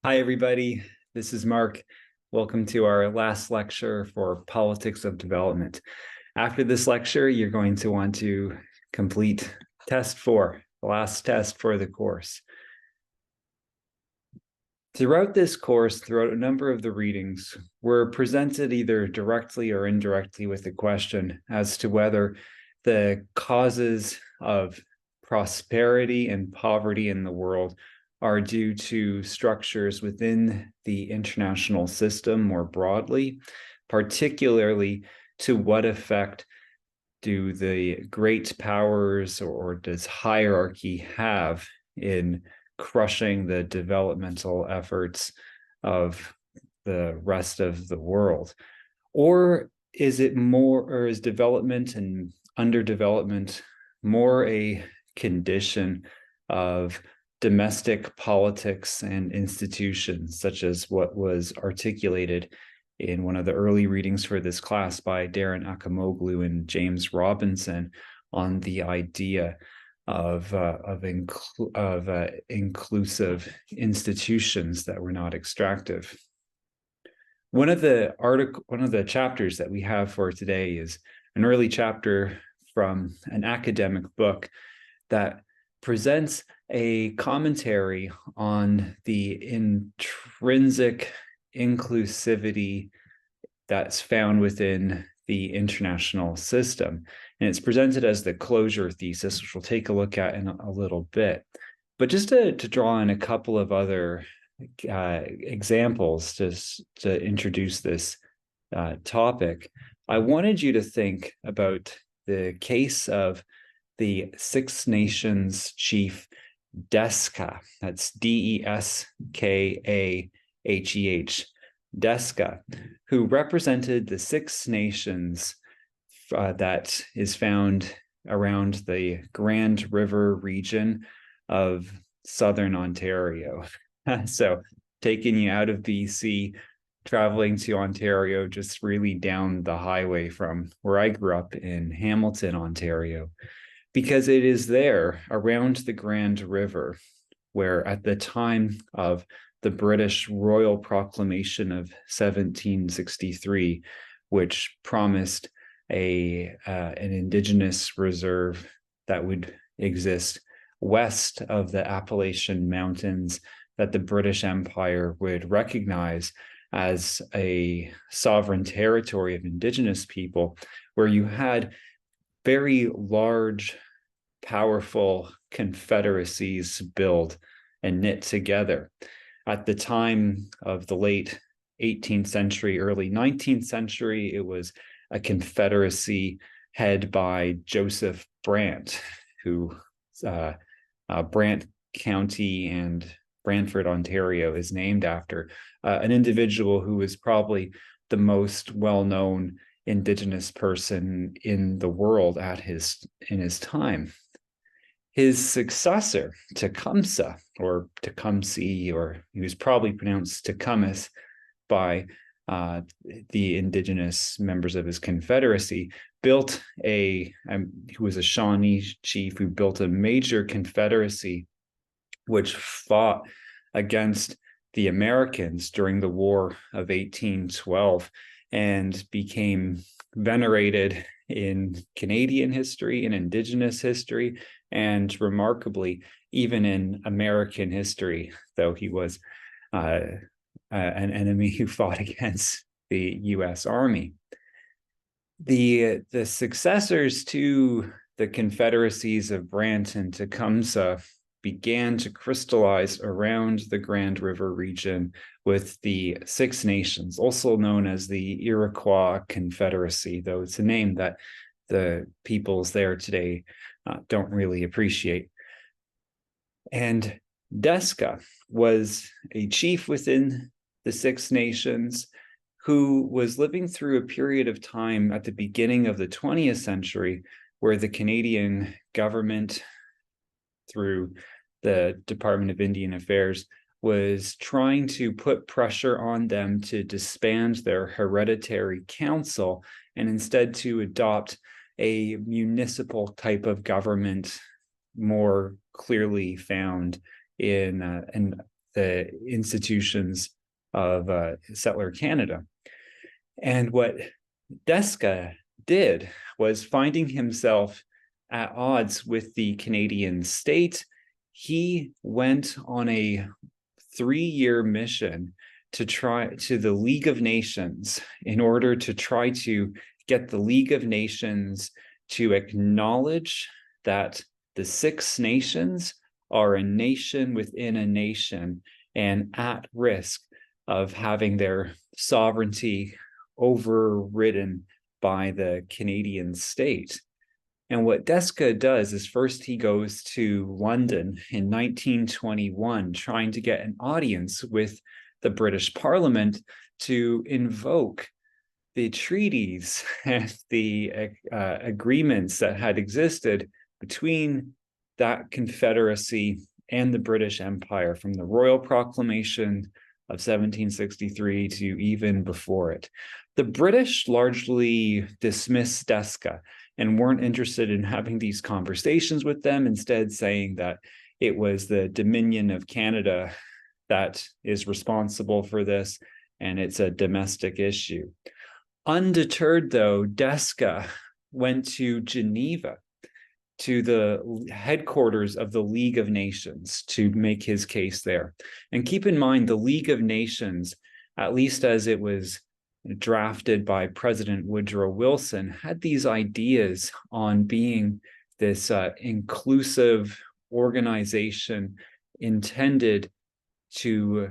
Hi, everybody. This is Mark. Welcome to our last lecture for Politics of Development. After this lecture, you're going to want to complete test 4, the last test for the course. Throughout this course, throughout a number of the readings, we're presented either directly or indirectly with a question as to whether the causes of prosperity and poverty in the world are due to structures within the international system more broadly, particularly to what effect do the great powers or does hierarchy have in crushing the developmental efforts of the rest of the world? Or is it more, or is development and underdevelopment more a condition of domestic politics and institutions, such as what was articulated in one of the early readings for this class by Darren Acemoglu and James Robinson on the idea of inclusive institutions that were not extractive. One of the chapters that we have for today is an early chapter from an academic book that presents a commentary on the intrinsic inclusivity that's found within the international system. And it's presented as the closure thesis, which we'll take a look at in a little bit. But just to draw in a couple of other examples to introduce this topic, I wanted you to think about the case of the Six Nations chief Deska. That's Deskaheh, Deska, who represented the Six Nations that is found around the Grand River region of southern Ontario. So taking you out of BC, traveling to Ontario, just really down the highway from where I grew up in Hamilton, Ontario, because it is there around the Grand River where at the time of the British Royal Proclamation of 1763, which promised an Indigenous reserve that would exist west of the Appalachian Mountains that the British Empire would recognize as a sovereign territory of Indigenous people, where you had very large, powerful confederacies build and knit together. At the time of the late 18th century, early 19th century, it was a confederacy headed by Joseph Brant, who Brant County and Brantford, Ontario, is named after, an individual who was probably the most well-known Indigenous person in the world in his time. His successor, Tecumseh, or Tecumseh, or he was probably pronounced Tecumseh by the Indigenous members of his confederacy, built who was a Shawnee chief who built a major confederacy which fought against the Americans during the War of 1812 and became venerated in Canadian history, in Indigenous history, and remarkably, even in American history, though he was an enemy who fought against the U.S. Army. The successors to the confederacies of Brant and Tecumseh began to crystallize around the Grand River region with the Six Nations, also known as the Iroquois Confederacy, though it's a name that the peoples there today don't really appreciate. And Deska was a chief within the Six Nations who was living through a period of time at the beginning of the 20th century where the Canadian government, through the Department of Indian Affairs, was trying to put pressure on them to disband their hereditary council and instead to adopt a municipal type of government more clearly found in the institutions of settler Canada. And what Desca did was, finding himself at odds with the Canadian state, he went on a 3-year mission to the League of Nations in order to try to get the League of Nations to acknowledge that the Six Nations are a nation within a nation and at risk of having their sovereignty overridden by the Canadian state. And what Desca does is, first he goes to London in 1921, trying to get an audience with the British Parliament to invoke the treaties and the agreements that had existed between that confederacy and the British Empire, from the Royal Proclamation of 1763 to even before it. The British largely dismissed Desca and weren't interested in having these conversations with them, instead saying that it was the Dominion of Canada that is responsible for this, and it's a domestic issue. Undeterred, though, Desca went to Geneva, to the headquarters of the League of Nations, to make his case there. And keep in mind, the League of Nations, at least as it was drafted by President Woodrow Wilson, had these ideas on being this inclusive organization intended to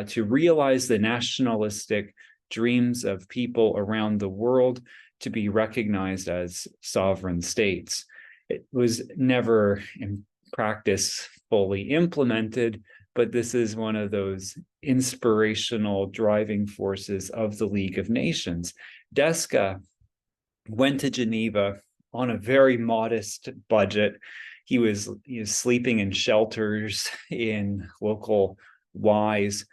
to realize the nationalistic dreams of people around the world to be recognized as sovereign states. It was never in practice fully implemented, but this is one of those inspirational driving forces of the League of Nations. Desca went to Geneva on a very modest budget. He was sleeping in shelters in local Ys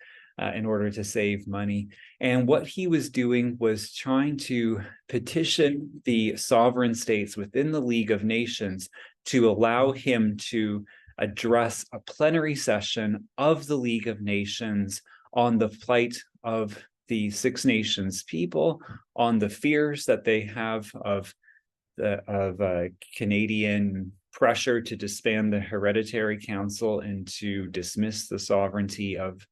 in order to save money. And what he was doing was trying to petition the sovereign states within the League of Nations to allow him to address a plenary session of the League of Nations on the plight of the Six Nations people, on the fears that they have of Canadian pressure to disband the Hereditary Council and to dismiss the sovereignty of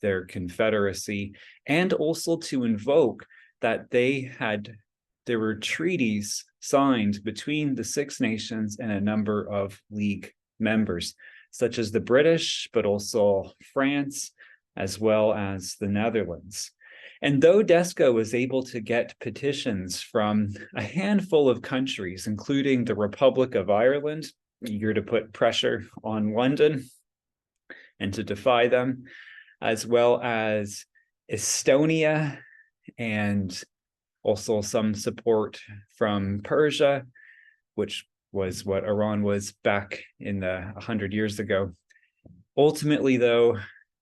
their confederacy, and also to invoke that there were treaties signed between the Six Nations and a number of League members, such as the British, but also France, as well as the Netherlands. And though Desca was able to get petitions from a handful of countries, including the Republic of Ireland, eager to put pressure on London and to defy them, as well as Estonia, and also some support from Persia, which was what Iran was back in 100 years ago. Ultimately, though,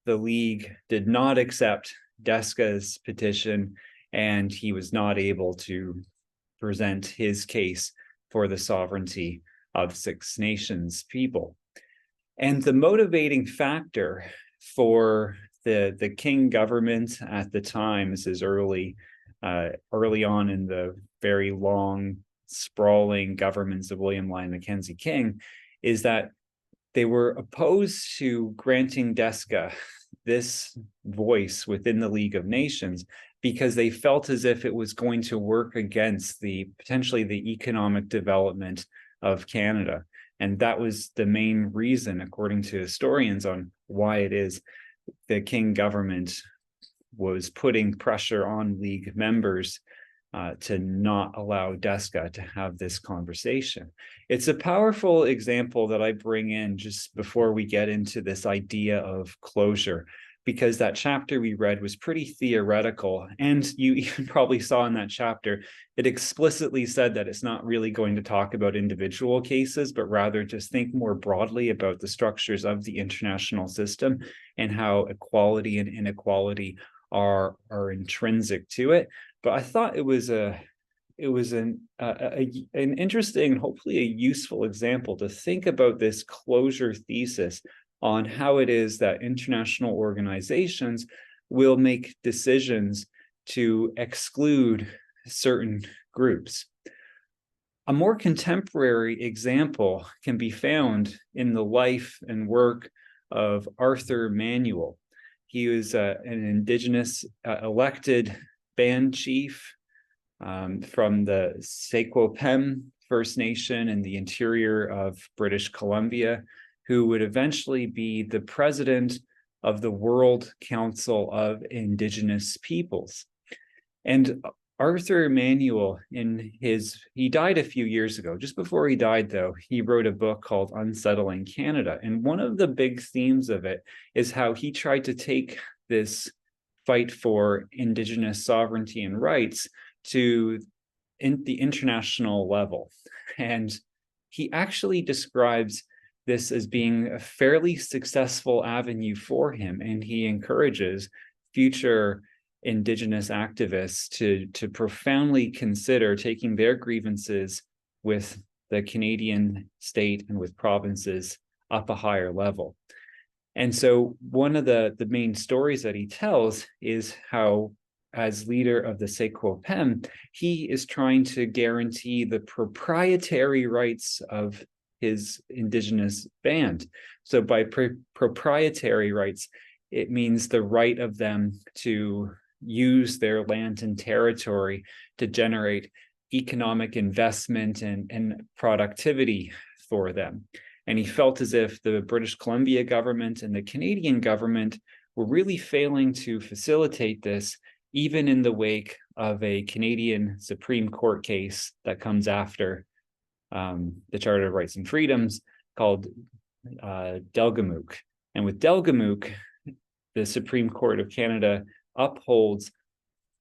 the League did not accept Desca's petition, and he was not able to present his case for the sovereignty of Six Nations people. And the motivating factor for the King government at the time, this is early on in the very long, sprawling governments of William Lyon Mackenzie King, is that they were opposed to granting Desca this voice within the League of Nations because they felt as if it was going to work against potentially the economic development of Canada. And that was the main reason, according to historians, on why it is the King government was putting pressure on League members to not allow Desca to have this conversation. It's a powerful example that I bring in just before we get into this idea of closure, because that chapter we read was pretty theoretical. And you even probably saw in that chapter, it explicitly said that it's not really going to talk about individual cases, but rather just think more broadly about the structures of the international system and how equality and inequality are intrinsic to it. But I thought it was an interesting, hopefully a useful example to think about this closure thesis on how it is that international organizations will make decisions to exclude certain groups. A more contemporary example can be found in the life and work of Arthur Manuel. He was an indigenous elected band chief from the Sequopem First Nation in the interior of British Columbia, who would eventually be the president of the World Council of Indigenous Peoples. And Arthur Manuel, he died a few years ago. Just before he died, though, he wrote a book called Unsettling Canada. And one of the big themes of it is how he tried to take this fight for Indigenous sovereignty and rights to the international level. And he actually describes this as being a fairly successful avenue for him. And he encourages future Indigenous activists to profoundly consider taking their grievances with the Canadian state and with provinces up a higher level. And so one of the main stories that he tells is how, as leader of the Sequopem, he is trying to guarantee the proprietary rights of his Indigenous band. So by proprietary rights, it means the right of them to use their land and territory to generate economic investment and productivity for them. And he felt as if the British Columbia government and the Canadian government were really failing to facilitate this, even in the wake of a Canadian Supreme Court case that comes after the Charter of Rights and Freedoms called Delgamuukw. And with Delgamuukw, the Supreme Court of Canada upholds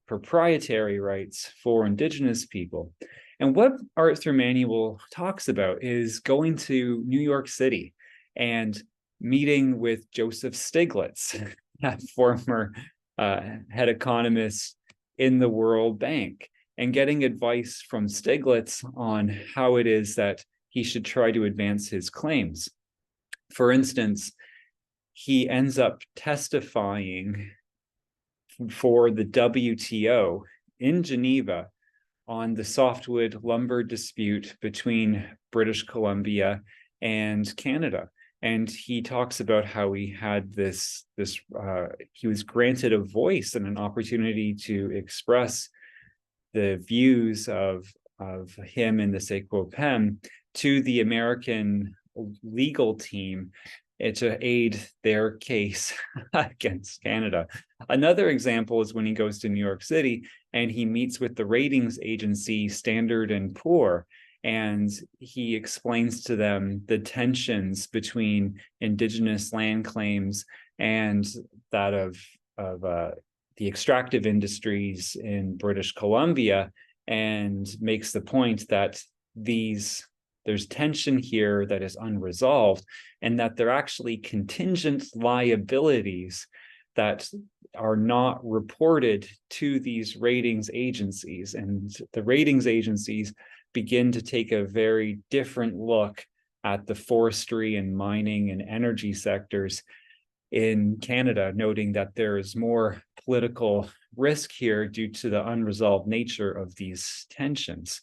proprietary rights for Indigenous people. And what Arthur Manuel talks about is going to New York City and meeting with Joseph Stiglitz, that former head economist in the World Bank, and getting advice from Stiglitz on how it is that he should try to advance his claims. For instance, he ends up testifying for the WTO in Geneva on the softwood lumber dispute between British Columbia and Canada. And he talks about how he had he was granted a voice and an opportunity to express the views of him and the Sequopem to the American legal team to aid their case against Canada. Another example is when he goes to New York City and he meets with the ratings agency Standard & Poor, and he explains to them the tensions between Indigenous land claims and that of the extractive industries in British Columbia, and makes the point that there's tension here that is unresolved, and that they're actually contingent liabilities that are not reported to these ratings agencies. And the ratings agencies begin to take a very different look at the forestry and mining and energy sectors in Canada, noting that there is more political risk here due to the unresolved nature of these tensions.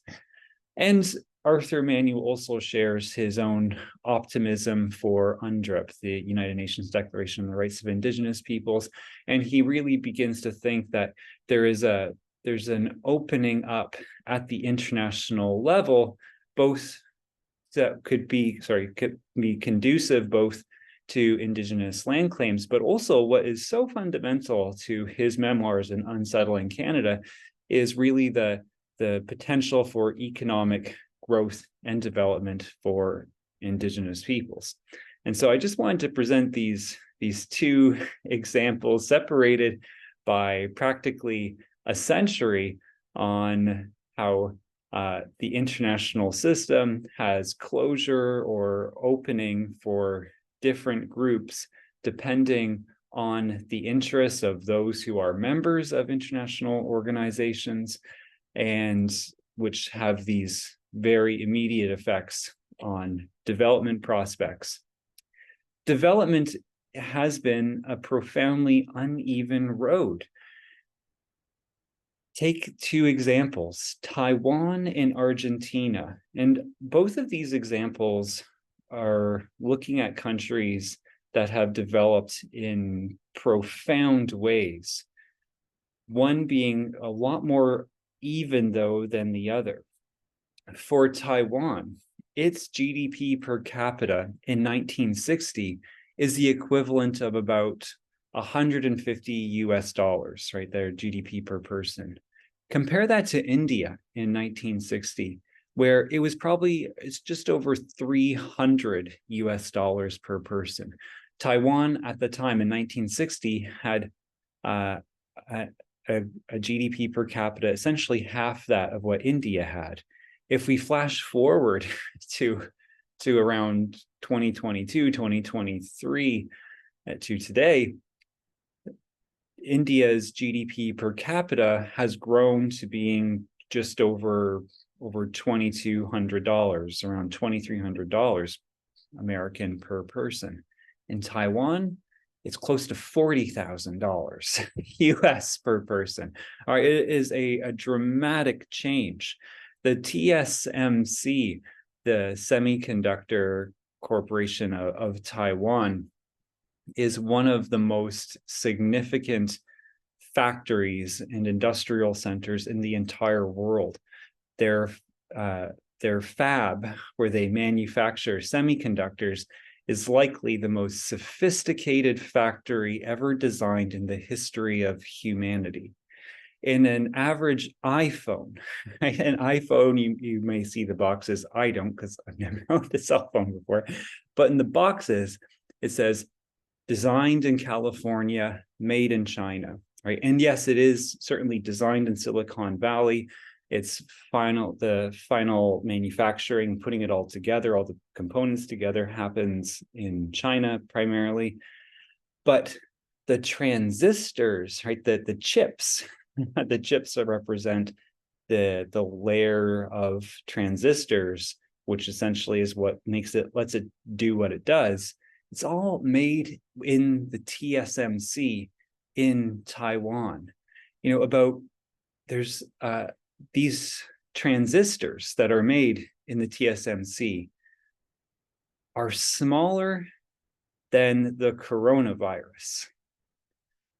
And Arthur Manuel also shares his own optimism for UNDRIP, the United Nations Declaration on the Rights of Indigenous Peoples, and he really begins to think that there's an opening up at the international level, both that could be conducive both to Indigenous land claims, but also what is so fundamental to his memoirs in Unsettling Canada is really the potential for economic growth and development for Indigenous peoples. And so I just wanted to present these two examples separated by practically a century on how the international system has closure or opening for different groups depending on the interests of those who are members of international organizations, and which have these very immediate effects on development prospects. development has been a profoundly uneven road. Take two examples, Taiwan and Argentina. And both of these examples are looking at countries that have developed in profound ways, one being a lot more even, though, than the other. For Taiwan, its GDP per capita in 1960 is the equivalent of about 150 US dollars, right? Their GDP per person. Compare that to India in 1960, where it's just over 300 US dollars per person. Taiwan at the time in 1960 had a GDP per capita essentially half that of what India had. If we flash forward to around 2022, 2023, to today, India's GDP per capita has grown to being just over $2,200, around $2,300 American per person. In Taiwan, it's close to $40,000 US per person. All right, it is a dramatic change. The TSMC, the Semiconductor Corporation of Taiwan, is one of the most significant factories and industrial centers in the entire world. Their fab, where they manufacture semiconductors, is likely the most sophisticated factory ever designed in the history of humanity. In an average iPhone, right? An iPhone, you may see the boxes. I don't, because I've never owned a cell phone before. But in the boxes, it says, designed in California, made in China, right? And yes, it is certainly designed in Silicon Valley. The final manufacturing, putting it all together, all the components together, happens in China primarily. But the transistors, right, the chips, the chips that represent the layer of transistors, which essentially is what lets it do what it does. It's all made in the TSMC in Taiwan. There's these transistors that are made in the TSMC are smaller than the coronavirus.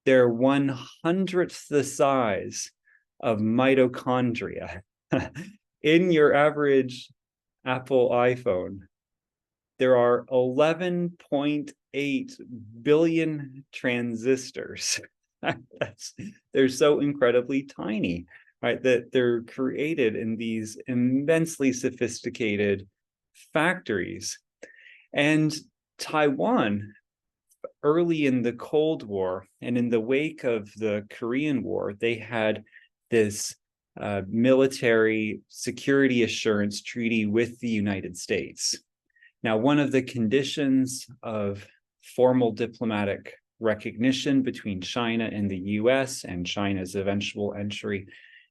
They're 1/100th the size of mitochondria. In your average Apple iPhone, there are 11.8 billion transistors. They're so incredibly tiny, right? That they're created in these immensely sophisticated factories. And Taiwan, early in the Cold War and in the wake of the Korean War, they had this military security assurance treaty with the United States. Now, one of the conditions of formal diplomatic recognition between China and the US and China's eventual entry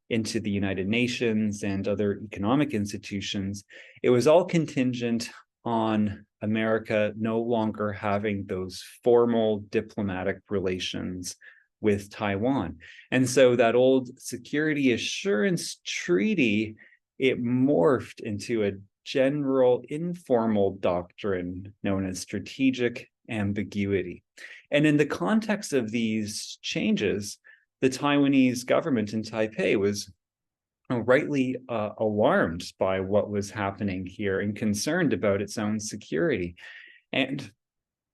into the United Nations and other economic institutions, it was all contingent on America no longer having those formal diplomatic relations with Taiwan. And so that old security assurance treaty, it morphed into a general informal doctrine known as strategic ambiguity. And in the context of these changes, the Taiwanese government in Taipei was rightly alarmed by what was happening here and concerned about its own security. And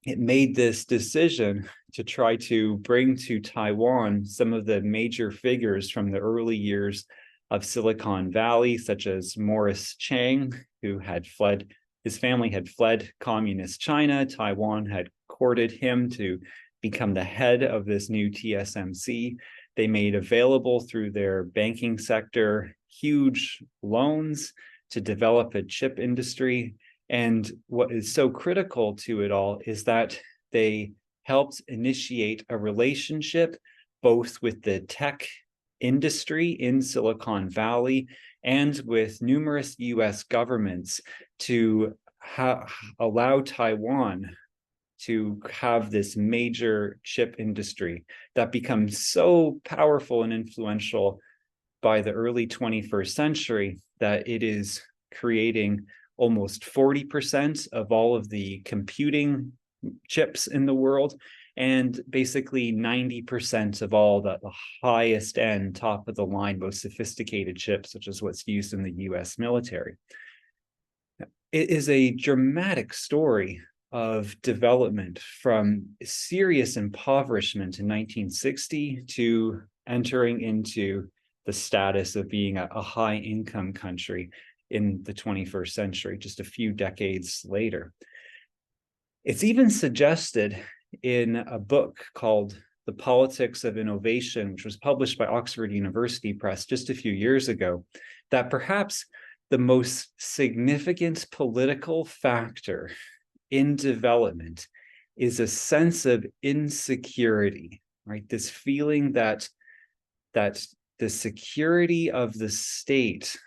it made this decision to try to bring to Taiwan some of the major figures from the early years of Silicon Valley, such as Morris Chang, who had fled, his family had fled communist China. Taiwan had courted him to become the head of this new TSMC. They made available through their banking sector huge loans to develop a chip industry. And what is so critical to it all is that they helped initiate a relationship both with the tech industry in Silicon Valley and with numerous US governments to allow Taiwan to have this major chip industry that becomes so powerful and influential by the early 21st century that it is creating almost 40% of all of the computing chips in the world, and basically 90% of all the highest end, top of the line, most sophisticated chips, which is what's used in the US military. It is a dramatic story of development from serious impoverishment in 1960 to entering into the status of being a high income country in the 21st century, just a few decades later. It's even suggested in a book called The Politics of Innovation, which was published by Oxford University Press just a few years ago, that perhaps the most significant political factor in development is a sense of insecurity, right? This feeling that the security of the state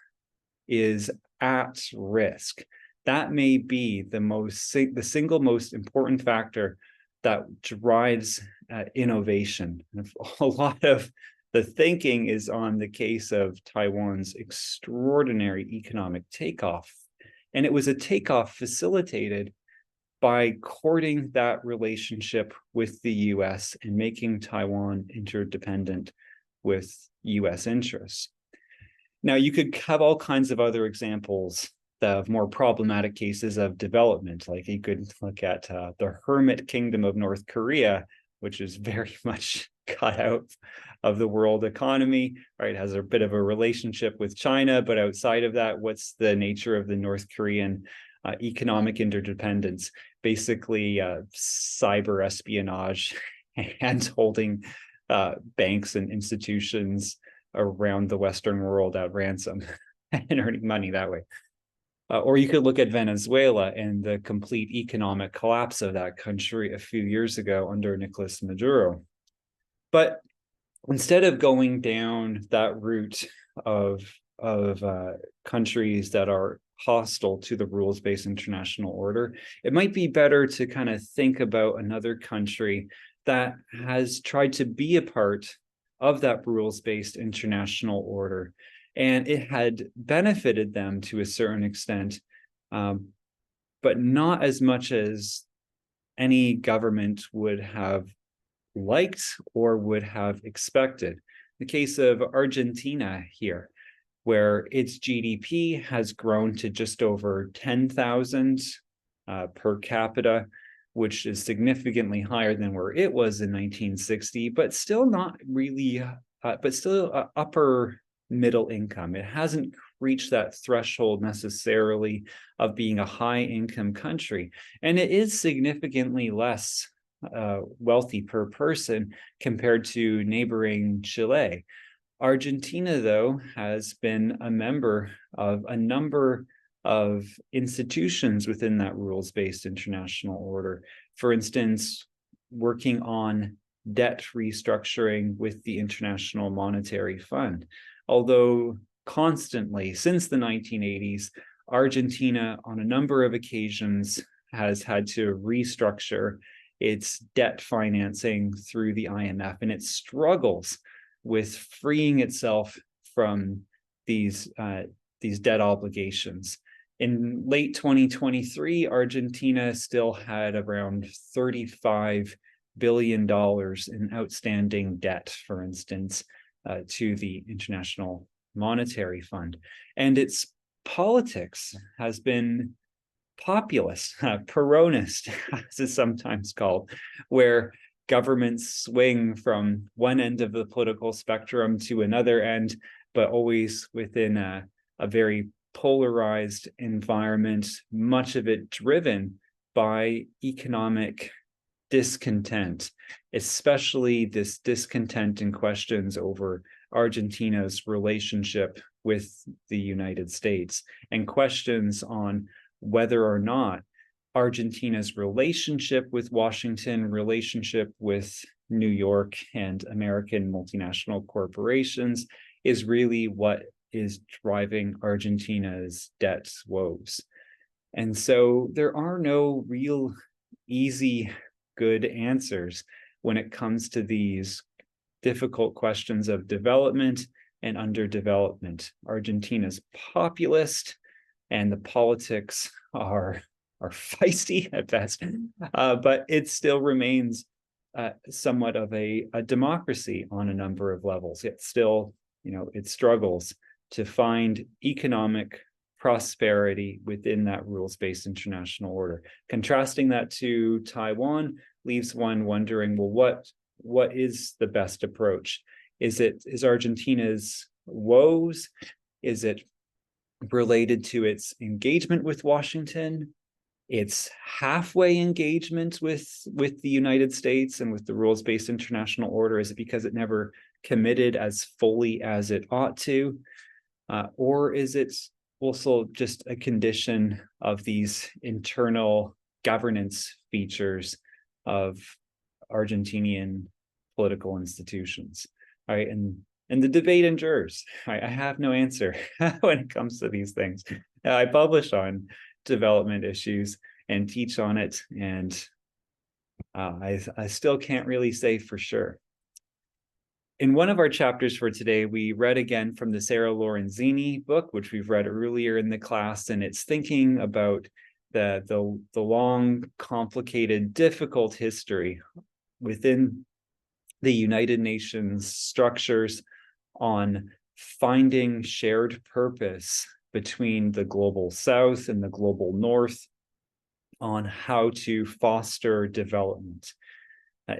is at risk. That may be the single most important factor that drives innovation. And a lot of the thinking is on the case of Taiwan's extraordinary economic takeoff. And it was a takeoff facilitated by courting that relationship with the US and making Taiwan interdependent with US interests. Now, you could have all kinds of other examples of more problematic cases of development. Like you could look at the hermit kingdom of North Korea, which is very much cut out of the world economy, right? Has a bit of a relationship with China, but outside of that, what's the nature of the North Korean economic interdependence? Basically, cyber espionage and holding banks and institutions around the Western world at ransom and earning money that way. Or you could look at Venezuela and the complete economic collapse of that country a few years ago under Nicolas Maduro. But instead of going down that route of countries that are hostile to the rules-based international order, it might be better to kind of think about another country that has tried to be a part of that rules-based international order, and it had benefited them to a certain extent, but not as much as any government would have liked or would have expected. The case of Argentina here, where its GDP has grown to just over 10,000 per capita, which is significantly higher than where it was in 1960, but still not really, but still upper middle income. It hasn't reached that threshold necessarily of being a high income country. And it is significantly less wealthy per person compared to neighboring Chile. Argentina, though, has been a member of a number of institutions within that rules-based international order. For instance, working on debt restructuring with the International Monetary Fund. Although constantly, since the 1980s, Argentina, on a number of occasions, has had to restructure its debt financing through the IMF, and it struggles with freeing itself from these debt obligations. In late 2023, Argentina still had around $35 billion in outstanding debt, for instance, to the International Monetary Fund. And its politics has been populist, Peronist, as it's sometimes called, where governments swing from one end of the political spectrum to another end, but always within a very polarized environment, much of it driven by economic discontent, especially this discontent in questions over Argentina's relationship with the United States, and questions on whether or not Argentina's relationship with Washington, relationship with New York and American multinational corporations is really what is driving Argentina's debt woes. And so there are no real easy, good answers when it comes to these difficult questions of development and underdevelopment. Argentina's populist, and the politics are feisty at best, but it still remains somewhat of a democracy on a number of levels. It still, it struggles to find economic prosperity within that rules-based international order. Contrasting that to Taiwan leaves one wondering, well, what is the best approach? Is Argentina's woes? Is it related to its engagement with Washington, its halfway engagement with the United States and with the rules-based international order? Is it because it never committed as fully as it ought to? Or is it also just a condition of these internal governance features of Argentinian political institutions? All right, and the debate endures. I have no answer when it comes to these things. I publish on development issues and teach on it, and I still can't really say for sure. In one of our chapters for today, we read again from the Sarah Lorenzini book, which we've read earlier in the class, and it's thinking about the long, complicated, difficult history within the United Nations structures on finding shared purpose between the global South and the global North on how to foster development.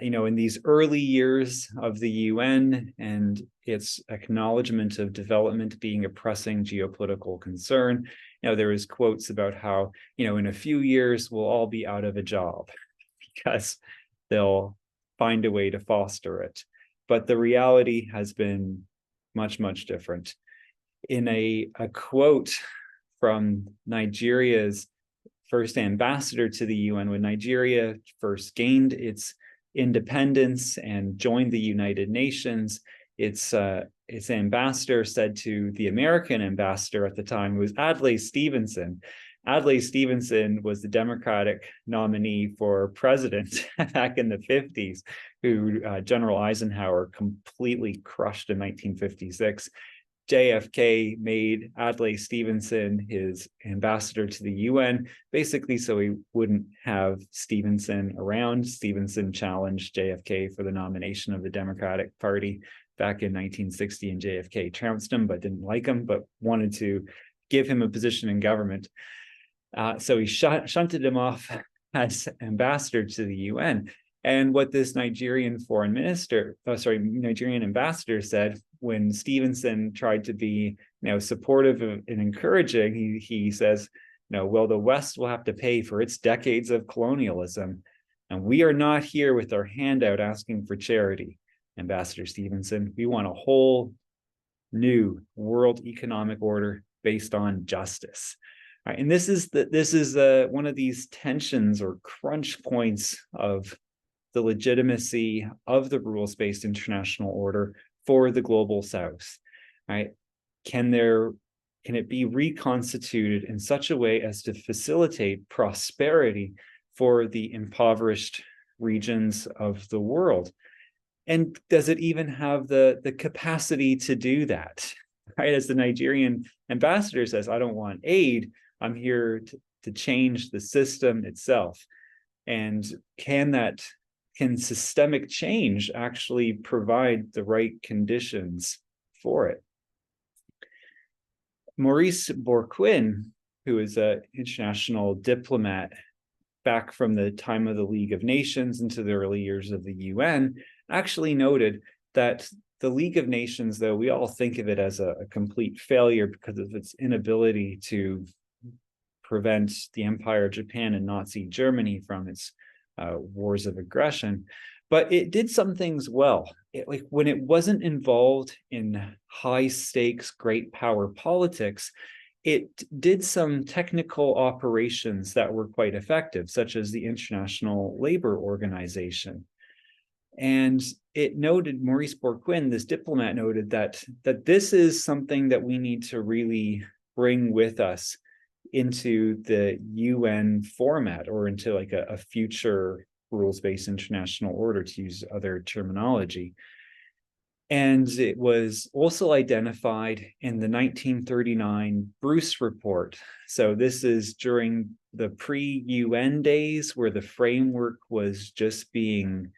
In these early years of the UN and its acknowledgement of development being a pressing geopolitical concern, there was quotes about how, in a few years, we'll all be out of a job because they'll find a way to foster it. But the reality has been much, much different. In a quote from Nigeria's first ambassador to the UN, when Nigeria first gained its independence and joined the United Nations, its ambassador said to the American ambassador at the time, who was Adlai Stevenson. Adlai Stevenson was the Democratic nominee for president back in the 50s, who General Eisenhower completely crushed in 1956. JFK made Adlai Stevenson his ambassador to the UN, basically so he wouldn't have Stevenson around. Stevenson challenged JFK for the nomination of the Democratic Party back in 1960, and JFK trounced him, but didn't like him, but wanted to give him a position in government. So he shunted him off as ambassador to the UN. And what this Nigerian ambassador said when Stevenson tried to be, supportive and encouraging, he says, well, the West will have to pay for its decades of colonialism, and we are not here with our hand out asking for charity, Ambassador Stevenson. We want a whole new world economic order based on justice. Right, and this is one of these tensions or crunch points of the legitimacy of the rules-based international order for the global South. Right? Can it be reconstituted in such a way as to facilitate prosperity for the impoverished regions of the world? And does it even have the capacity to do that? Right? As the Nigerian ambassador says, I don't want aid. I'm here to change the system itself. And can systemic change actually provide the right conditions for it? Maurice Bourquin, who is an international diplomat back from the time of the League of Nations into the early years of the UN, actually noted that the League of Nations, though we all think of it as a complete failure because of its inability to prevent the Empire of Japan and Nazi Germany from its wars of aggression, but it did some things well. When it wasn't involved in high stakes, great power politics, it did some technical operations that were quite effective, such as the International Labor Organization. And it noted, Maurice Bourquin, this diplomat, noted that this is something that we need to really bring with us into the UN format or into like a future rules-based international order, to use other terminology. And it was also identified in the 1939 Bruce Report. So this is during the pre-UN days where the framework was just being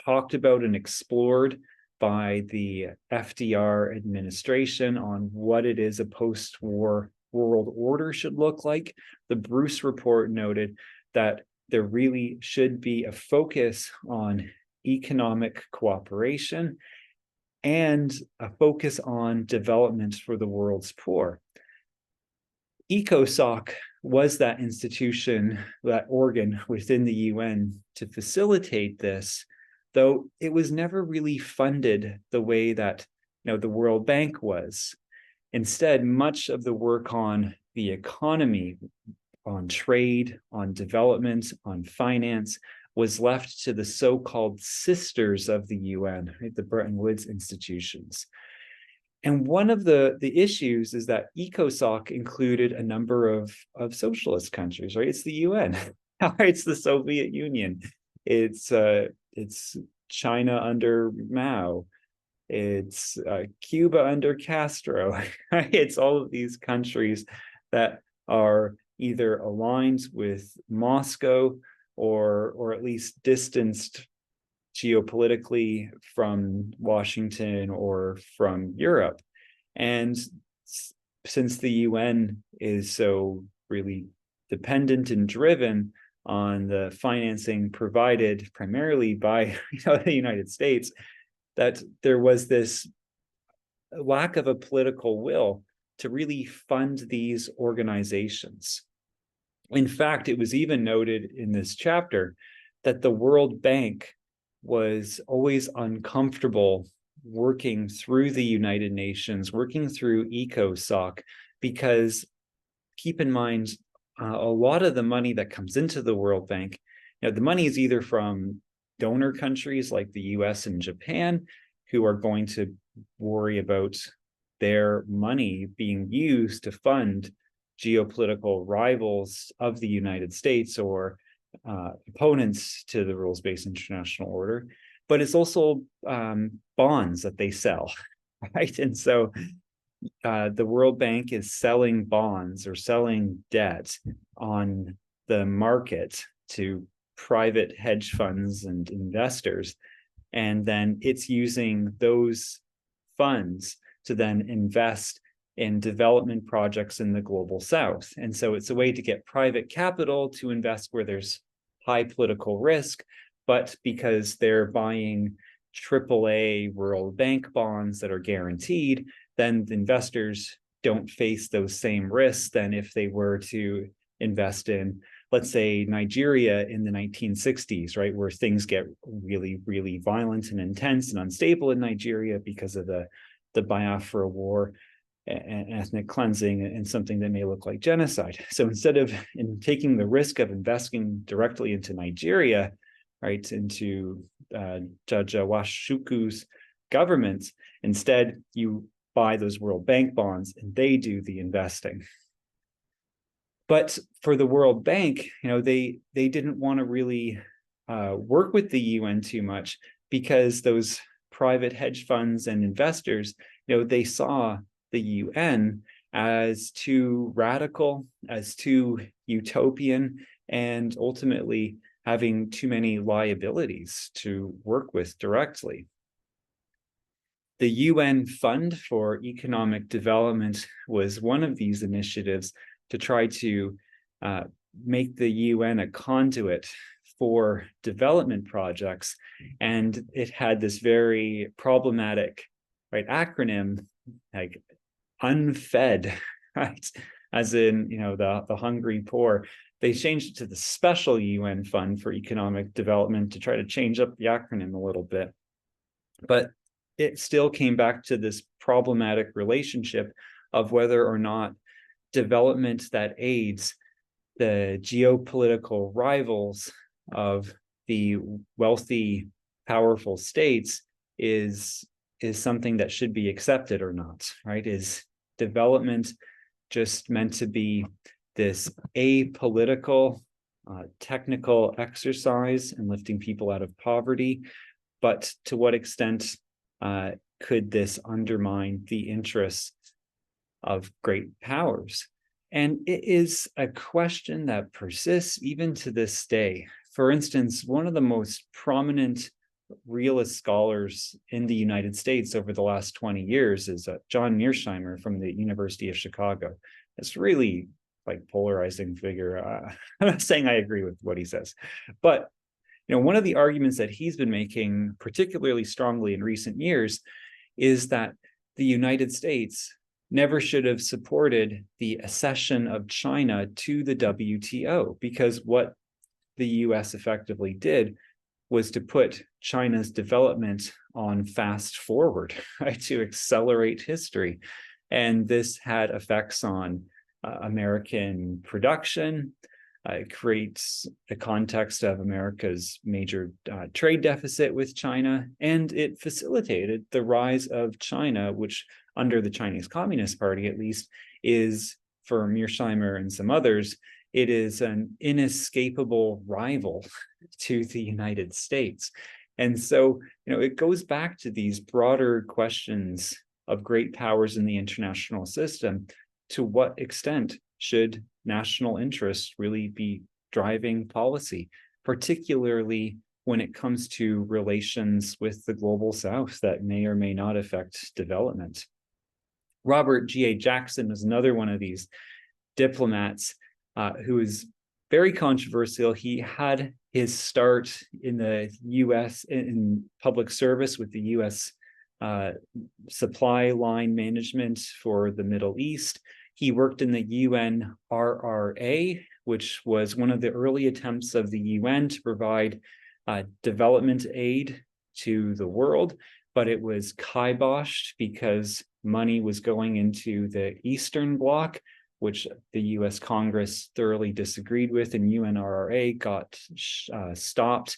talked about and explored by the FDR administration on what it is a post-war world order should look like. The Bruce Report noted that there really should be a focus on economic cooperation and a focus on development for the world's poor. ECOSOC was that institution, that organ within the UN to facilitate this, though it was never really funded the way that the World Bank was. Instead, much of the work on the economy, on trade, on development, on finance, was left to the so-called sisters of the UN, right, the Bretton Woods institutions. And one of the issues is that ECOSOC included a number of socialist countries, right? It's the UN, it's the Soviet Union, it's China under Mao, it's Cuba under Castro, right? It's all of these countries that are either aligned with Moscow or at least distanced geopolitically from Washington or from Europe. And since the UN is so really dependent and driven on the financing provided primarily by the United States, that there was this lack of a political will to really fund these organizations. In fact, it was even noted in this chapter that the World Bank was always uncomfortable working through the United Nations, working through ECOSOC, because keep in mind, a lot of the money that comes into the World Bank, the money is either from donor countries like the US and Japan, who are going to worry about their money being used to fund geopolitical rivals of the United States or opponents to the rules-based international order, but it's also bonds that they sell, right? And so the World Bank is selling bonds or selling debt on the market to private hedge funds and investors, and then it's using those funds to then invest in development projects in the global south. And so it's a way to get private capital to invest where there's high political risk, but because they're buying AAA World Bank bonds that are guaranteed, then the investors don't face those same risks than if they were to invest in, let's say, Nigeria in the 1960s, right, where things get really, really violent and intense and unstable in Nigeria because of the Biafra War and ethnic cleansing and something that may look like genocide. So instead of taking the risk of investing directly into Nigeria, right, into Judge Nwachukwu's government, instead you buy those World Bank bonds and they do the investing. But for the World Bank, they didn't want to really work with the UN too much, because those private hedge funds and investors, they saw the UN as too radical, as too utopian, and ultimately having too many liabilities to work with directly. The UN Fund for Economic Development was one of these initiatives to try to make the UN a conduit for development projects. And it had this very problematic, right, acronym, like UNFED, right? As in, the hungry poor. They changed it to the Special UN Fund for Economic Development to try to change up the acronym a little bit. But it still came back to this problematic relationship of whether or not development that aids the geopolitical rivals of the wealthy, powerful states is something that should be accepted or not, right? Is development just meant to be this apolitical, technical exercise in lifting people out of poverty? But to what extent could this undermine the interests of great powers? And it is a question that persists even to this day. For instance, one of the most prominent realist scholars in the United States over the last 20 years is John Mearsheimer from the University of Chicago. It's really like polarizing figure. I'm not saying I agree with what he says, but one of the arguments that he's been making particularly strongly in recent years is that the United States never should have supported the accession of China to the WTO, because what the US effectively did was to put China's development on fast forward, right, to accelerate history. And this had effects on American production. It creates the context of America's major trade deficit with China, and it facilitated the rise of China, which under the Chinese Communist Party, at least, is, for Mearsheimer and some others, it is an inescapable rival to the United States. And so, it goes back to these broader questions of great powers in the international system. To what extent should national interests really be driving policy, particularly when it comes to relations with the global South that may or may not affect development? Robert G.A. Jackson was another one of these diplomats who is very controversial. He had his start in the U.S. in public service with the U.S. Supply line management for the Middle East. He worked in the UNRRA, which was one of the early attempts of the UN to provide development aid to the world, but it was kiboshed because money was going into the Eastern Bloc, which the US Congress thoroughly disagreed with, and UNRRA got stopped.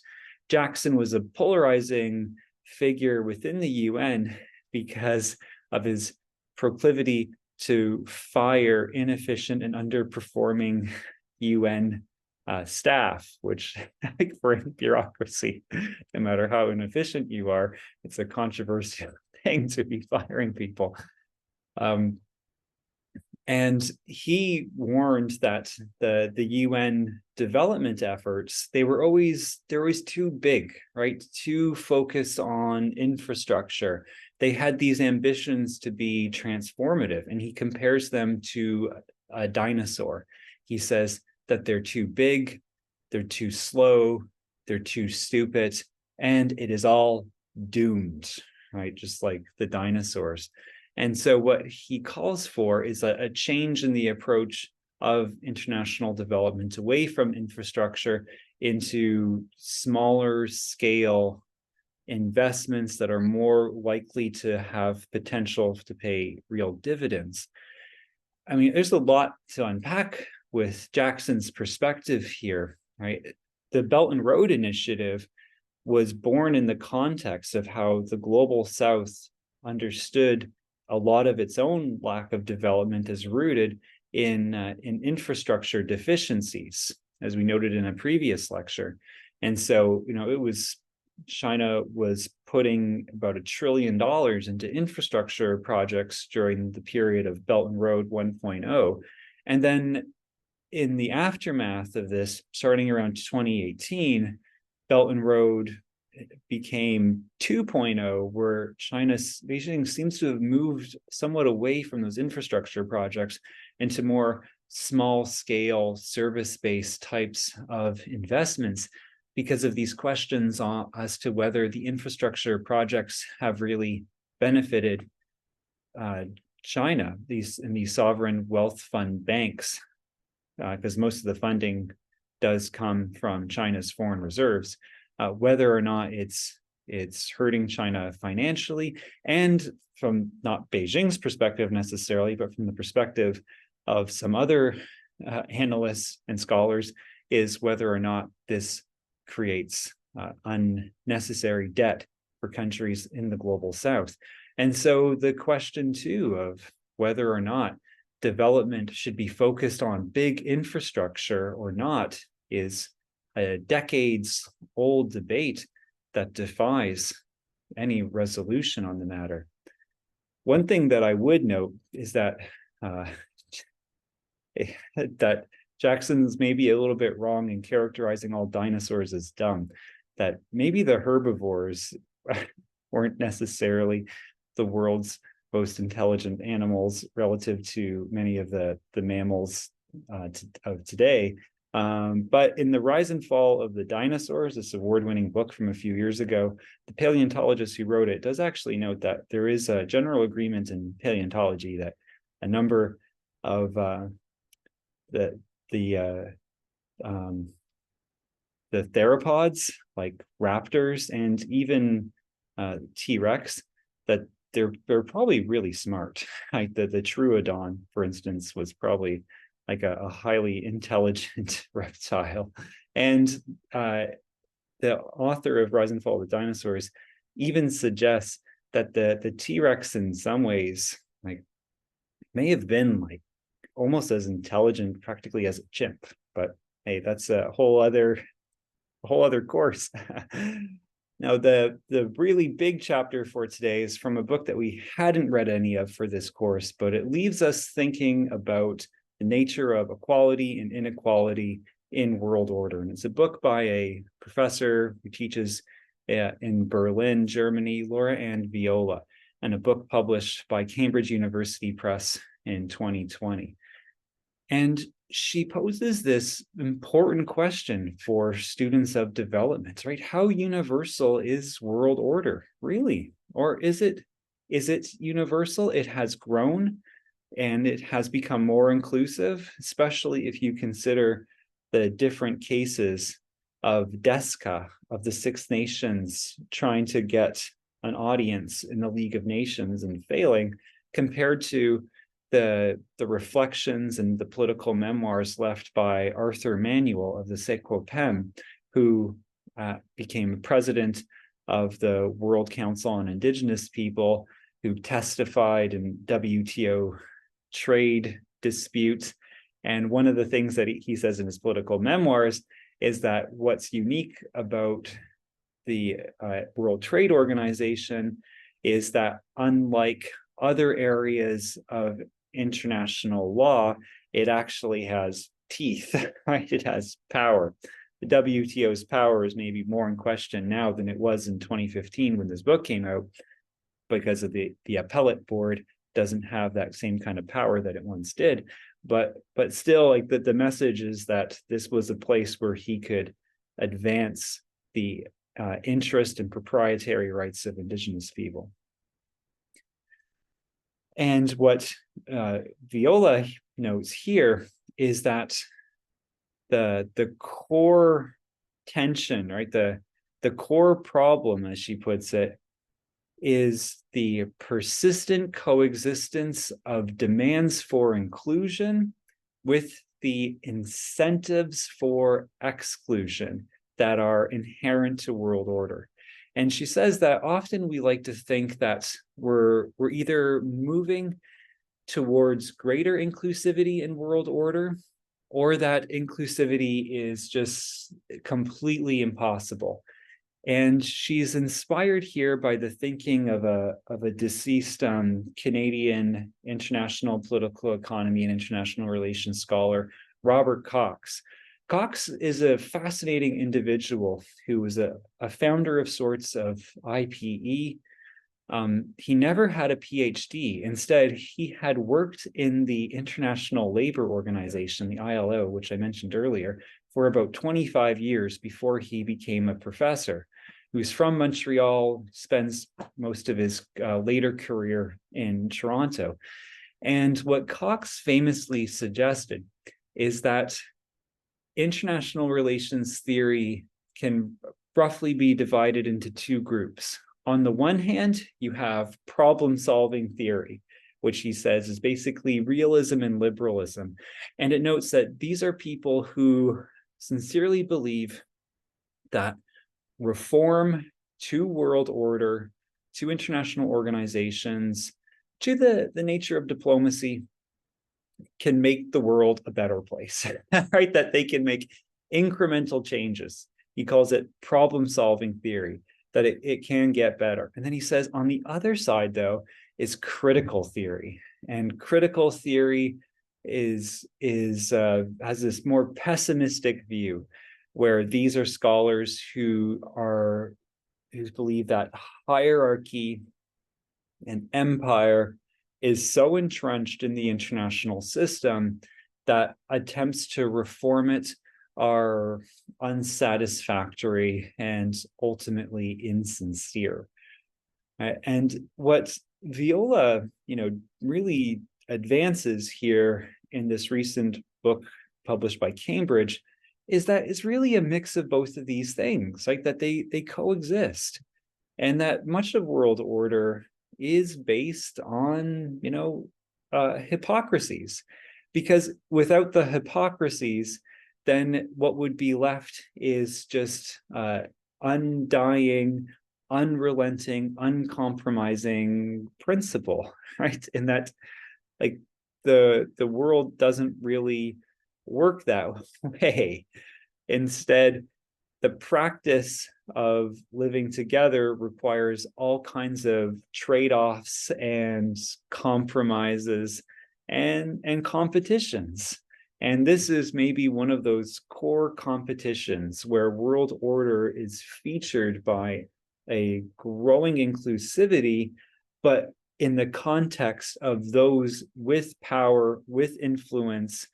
Jackson was a polarizing figure within the UN because of his proclivity to fire inefficient and underperforming UN staff, which for bureaucracy, no matter how inefficient you are, it's a controversial thing to be firing people. And he warned that the UN development efforts, they're always too big, right? Too focused on infrastructure. They had these ambitions to be transformative, and he compares them to a dinosaur. He says that they're too big, they're too slow, they're too stupid, and it is all doomed, right? Just like the dinosaurs. And so what he calls for is a change in the approach of international development away from infrastructure into smaller scale investments that are more likely to have potential to pay real dividends. I mean, there's a lot to unpack with Jackson's perspective here, right? The Belt and Road Initiative was born in the context of how the global South understood a lot of its own lack of development is rooted in infrastructure deficiencies, as we noted in a previous lecture. And so, China was putting about $1 trillion into infrastructure projects during the period of Belt and Road 1.0. And then in the aftermath of this, starting around 2018, Belt and Road became 2.0, where China Beijing seems to have moved somewhat away from those infrastructure projects into more small-scale service-based types of investments because of these questions as to whether the infrastructure projects have really benefited China, these sovereign wealth fund banks, because most of the funding does come from China's foreign reserves. Whether or not it's hurting China financially, and from not Beijing's perspective necessarily, but from the perspective of some other analysts and scholars, is whether or not this creates unnecessary debt for countries in the global South. And so the question too of whether or not development should be focused on big infrastructure or not is a decades-old debate that defies any resolution on the matter. One thing that I would note is that that Jackson's maybe a little bit wrong in characterizing all dinosaurs as dumb, that maybe the herbivores weren't necessarily the world's most intelligent animals relative to many of the mammals of today. But in The Rise and Fall of the Dinosaurs, this award-winning book from a few years ago, the paleontologist who wrote it does actually note that there is a general agreement in paleontology that a number of the theropods, like raptors and even T-Rex, that they're probably really smart. Like the Troodon, for instance, was probably like a highly intelligent reptile. And the author of Rise and Fall of the Dinosaurs even suggests that the T-Rex in some ways like may have been like almost as intelligent practically as a chimp. But hey, that's a whole other course. Now, the really big chapter for today is from a book that we hadn't read any of for this course, but it leaves us thinking about the nature of equality and inequality in world order. And it's a book by a professor who teaches in Berlin, Germany, Laura Ann Viola, and a book published by Cambridge University Press in 2020. And she poses this important question for students of development, right? How universal is world order, really? Or is it universal? It has grown and it has become more inclusive, especially if you consider the different cases of DESCA, of the Six Nations, trying to get an audience in the League of Nations and failing, compared to the reflections and the political memoirs left by Arthur Manuel of the Sequopem, who became president of the World Council on Indigenous People, who testified in WTO trade disputes. And one of the things that he says in his political memoirs is that what's unique about the World Trade Organization is that unlike other areas of international law, it actually has teeth, right? It has power. The WTO's power is maybe more in question now than it was in 2015 when this book came out, because of the appellate board doesn't have that same kind of power that it once did. But still, like the message is that this was a place where he could advance the interest and proprietary rights of Indigenous people. And what Viola notes here is that the core tension, right, the core problem, as she puts it, is the persistent coexistence of demands for inclusion with the incentives for exclusion that are inherent to world order. And she says that often we like to think that we're either moving towards greater inclusivity in world order, or that inclusivity is just completely impossible. And she's inspired here by the thinking of a deceased Canadian international political economy and international relations scholar, Robert Cox. Cox is a fascinating individual who was a founder of sorts of IPE. He never had a PhD. Instead, he had worked in the International Labor Organization, the ILO, which I mentioned earlier, for about 25 years before he became a professor. Who's from Montreal, spends most of his later career in Toronto. And what Cox famously suggested is that international relations theory can roughly be divided into two groups. On the one hand, you have problem-solving theory, which he says is basically realism and liberalism. And it notes that these are people who sincerely believe that reform to world order, to international organizations, to the nature of diplomacy can make the world a better place, right? That they can make incremental changes. He calls it problem-solving theory, that it can get better. And then he says on the other side, though, is critical theory. And critical theory has this more pessimistic view, where these are scholars who believe that hierarchy and empire is so entrenched in the international system that attempts to reform it are unsatisfactory and ultimately insincere. And what Viola, really advances here in this recent book published by Cambridge is that it's really a mix of both of these things, like that they coexist, and that much of world order is based on hypocrisies, because without the hypocrisies, then what would be left is just undying, unrelenting, uncompromising principle, right? And that, like, the world doesn't really work that way. Instead, the practice of living together requires all kinds of trade-offs and compromises and competitions. And this is maybe one of those core competitions where world order is featured by a growing inclusivity, but in the context of those with power, with influence,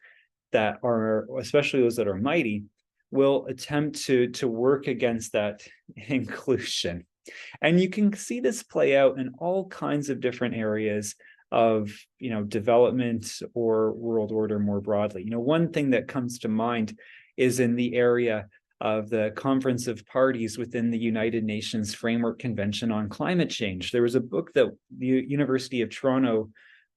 that are, especially those that are mighty, will attempt to work against that inclusion. And you can see this play out in all kinds of different areas of development or world order more broadly. One thing that comes to mind is in the area of the Conference of Parties within the United Nations Framework Convention on Climate Change. There was a book that the University of Toronto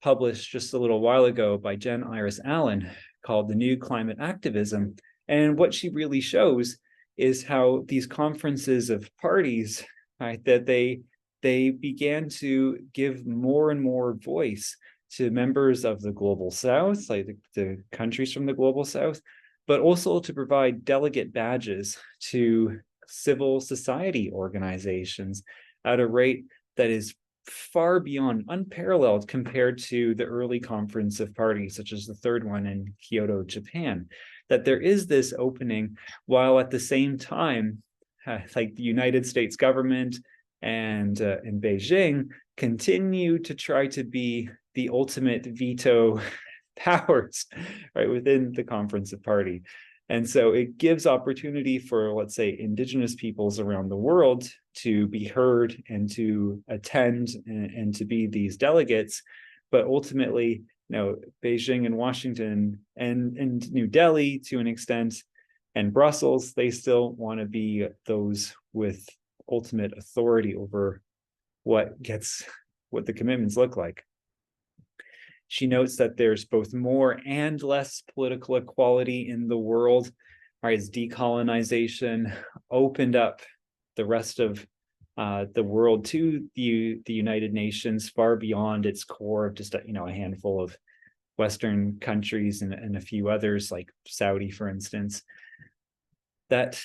published just a little while ago by Jen Iris Allen called The New Climate Activism. And what she really shows is how these conferences of parties, right, that they began to give more and more voice to members of the global south, like the countries from the global south, but also to provide delegate badges to civil society organizations at a rate that is far beyond, unparalleled compared to the early conference of parties, such as the third one in Kyoto, Japan. That there is this opening, while at the same time, like the United States government and in Beijing continue to try to be the ultimate veto powers, right, within the Conference of Party. And so it gives opportunity for, let's say, indigenous peoples around the world to be heard and to attend and to be these delegates. But ultimately, Beijing and Washington and New Delhi to an extent, and Brussels, they still want to be those with ultimate authority over what the commitments look like. She notes that there's both more and less political equality in the world, right, as decolonization opened up the rest of the world to the United Nations, far beyond its core of just a handful of Western countries and a few others, like Saudi, for instance. That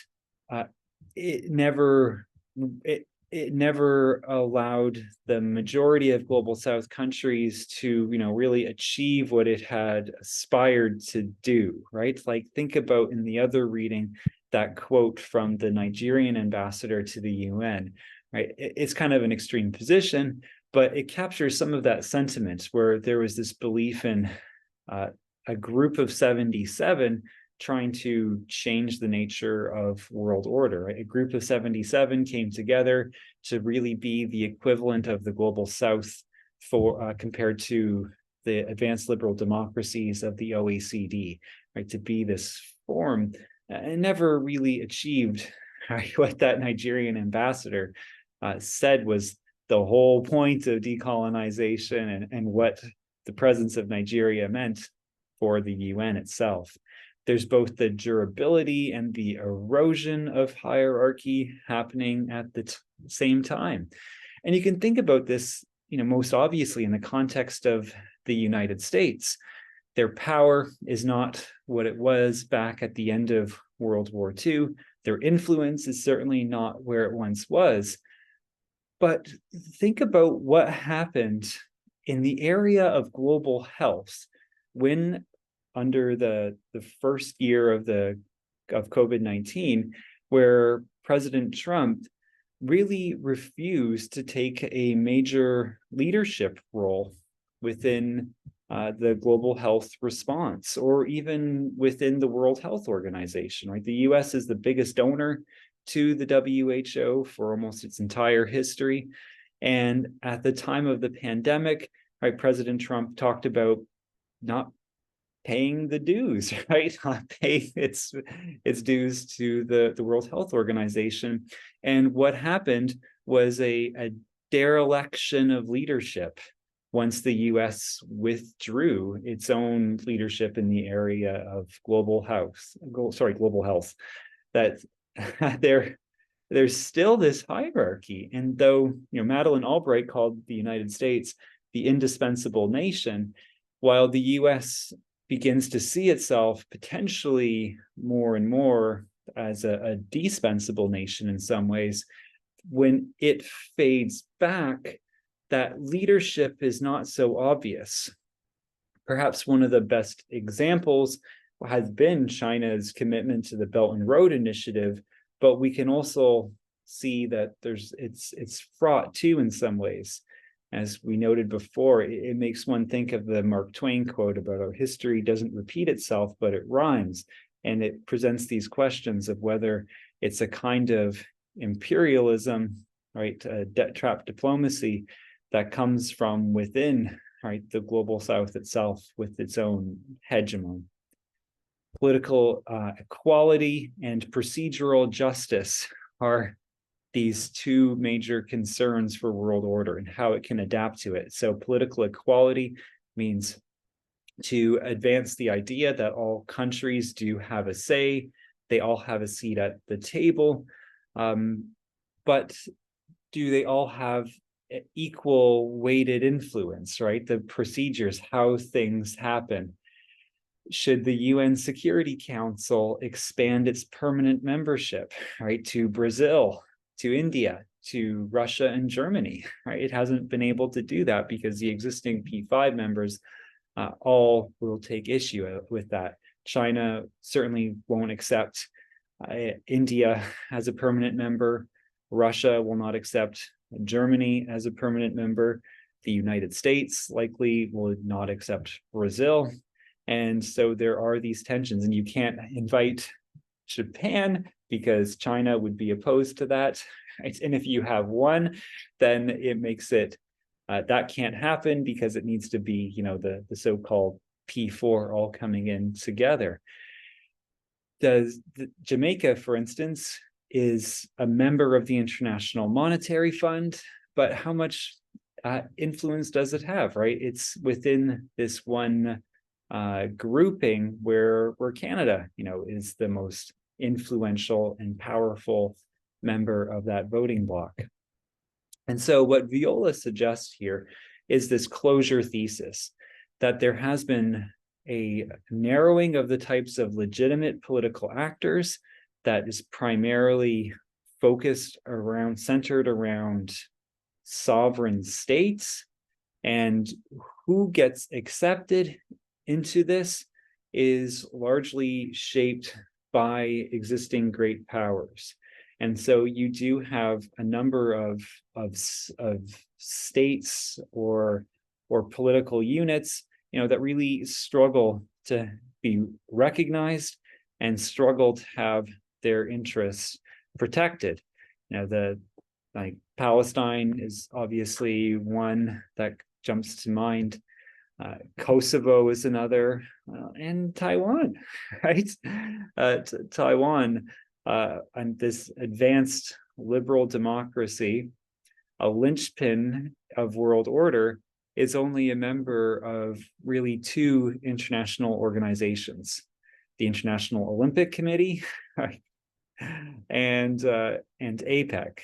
it never allowed the majority of global South countries to, really achieve what it had aspired to do, right? Like, think about in the other reading, that quote from the Nigerian ambassador to the UN, right? It's kind of an extreme position, but it captures some of that sentiment where there was this belief in a group of 77 trying to change the nature of world order. Right? A group of 77 came together to really be the equivalent of the global South for compared to the advanced liberal democracies of the OECD, right? To be this form, and never really achieved, right, what that Nigerian ambassador said was the whole point of decolonization and what the presence of Nigeria meant for the UN itself. There's both the durability and the erosion of hierarchy happening at the same time. And you can think about this, most obviously in the context of the United States, Their power is not what it was back at the end of World War II. Their influence is certainly not where it once was. But think about what happened in the area of global health when, under the first year of COVID-19, where President Trump really refused to take a major leadership role within the global health response, or even within the World Health Organization, right? The US is the biggest donor to the WHO for almost its entire history. And at the time of the pandemic, right, President Trump talked about not paying the dues, right? Not paying its dues to the World Health Organization. And what happened was a dereliction of leadership once the US withdrew its own leadership in the area of global health. That there's still this hierarchy. And though, Madeleine Albright called the United States the indispensable nation, while the US begins to see itself potentially more and more as a dispensable nation in some ways, when it fades back, that leadership is not so obvious. Perhaps one of the best examples has been China's commitment to the Belt and Road Initiative, but we can also see that it's fraught too in some ways. As we noted before, it makes one think of the Mark Twain quote about our history doesn't repeat itself, but it rhymes. And it presents these questions of whether it's a kind of imperialism, right, debt trap diplomacy that comes from within, right, the global South itself with its own hegemony. Political equality and procedural justice are these two major concerns for world order and how it can adapt to it. So political equality means to advance the idea that all countries do have a say, they all have a seat at the table, but do they all have equal weighted influence, right? The procedures, how things happen. Should the UN Security Council expand its permanent membership, right, to Brazil, to India, to Russia and Germany, right? It hasn't been able to do that because the existing P5 members all will take issue with that. China certainly won't accept India as a permanent member. Russia will not accept Germany as a permanent member. The United States likely will not accept Brazil. And so there are these tensions, and you can't invite Japan because China would be opposed to that. Right? And if you have one, then it makes it, that can't happen because it needs to be, the so-called P4 all coming in together. Jamaica, for instance, is a member of the International Monetary Fund, but how much influence does it have, right? It's within this one grouping where Canada, is the most influential and powerful member of that voting bloc. And so what Viola suggests here is this closure thesis, that there has been a narrowing of the types of legitimate political actors that is primarily centered around sovereign states, and who gets accepted into this is largely shaped by existing great powers. And so you do have a number of states or political units, that really struggle to be recognized and struggle to have their interests protected. Palestine is obviously one that jumps to mind. Kosovo is another, and Taiwan, right? Taiwan, and this advanced liberal democracy, a linchpin of world order, is only a member of really two international organizations: the International Olympic Committee, right? and APEC,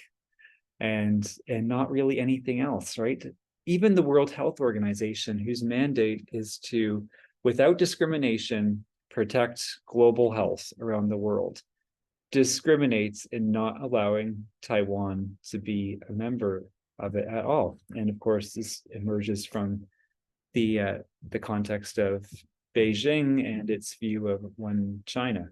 and not really anything else, right? Even the World Health Organization, whose mandate is to without discrimination, protect global health around the world, discriminates in not allowing Taiwan to be a member of it at all. And of course, this emerges from the context of Beijing and its view of one China.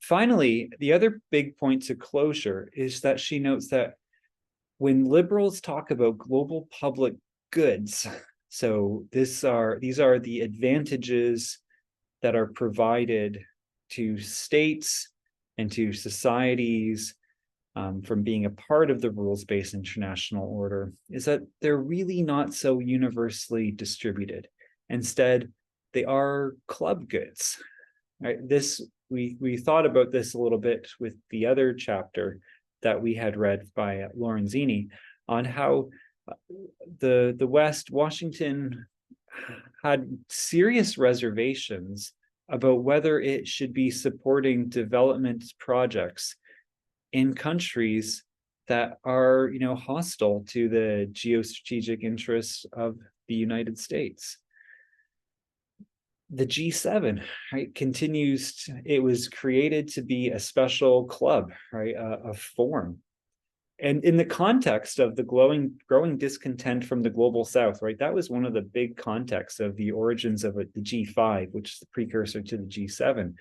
Finally, the other big point to closure is that she notes that when liberals talk about global public goods, so these are the advantages that are provided to states and to societies from being a part of the rules-based international order, is that they're really not so universally distributed. Instead, they are club goods. Right? We thought about this a little bit with the other chapter that we had read by Lorenzini on how the West, Washington, had serious reservations about whether it should be supporting development projects in countries that are, hostile to the geostrategic interests of the United States. The G7, right, continues. It was created to be a special club, right, a forum. And in the context of the growing discontent from the global South, right, that was one of the big contexts of the origins of the G5, which is the precursor to the G7.